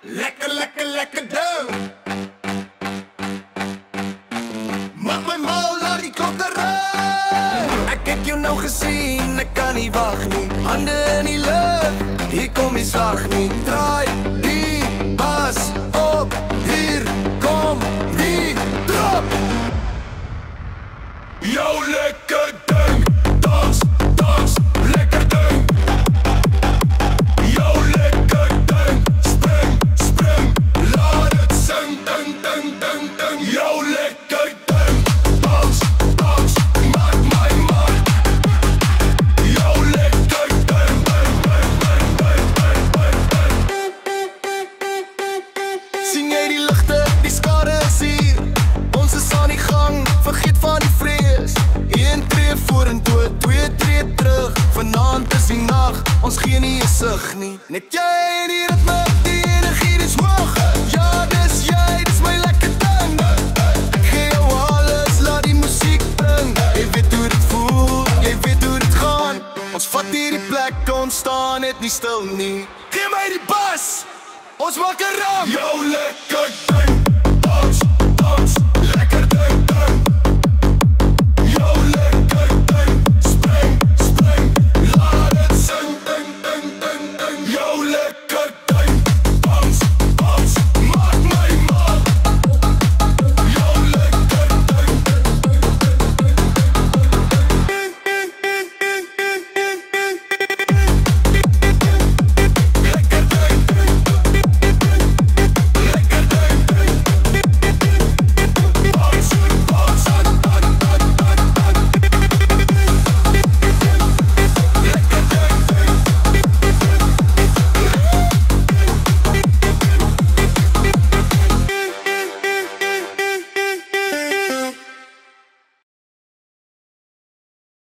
Lekker, lekker, lekker doen. Maak my mal, laat die klok eruit. Ek het jou nou gesien, ek kan nie wacht nie. Hande in die lucht, hier kom die slag nie. Draai die bas op, hier kom die drop. Jou lekker ding, dans, dans, lekker ding. Jou lekker ding, spring, spring, laat het sing, ding, ding, ding, ding. Jou lekker ding, dans, dans, maak my man. Jou lekker ding, ding, ding, ding, ding, ding, ding. Sien jy die lichte, die skade is hier. Ons is aan die gang, vergeet van die vrees. 1 tree vorentoe, 2 tree terug. Vanaand is die nacht, ons gee nie een sig nie. Net jy en die ritme, die energie, dis hoog. Ja, dis jy, dis my lekker ding. Ek gee jou alles, laat die muziek bring. Jy weet hoe dit voel, jy weet hoe dit gaan. Ons vat hier die plek, ons staan net nie stil nie. Gee my die bas, ons maak een ram. Jou lekker ding.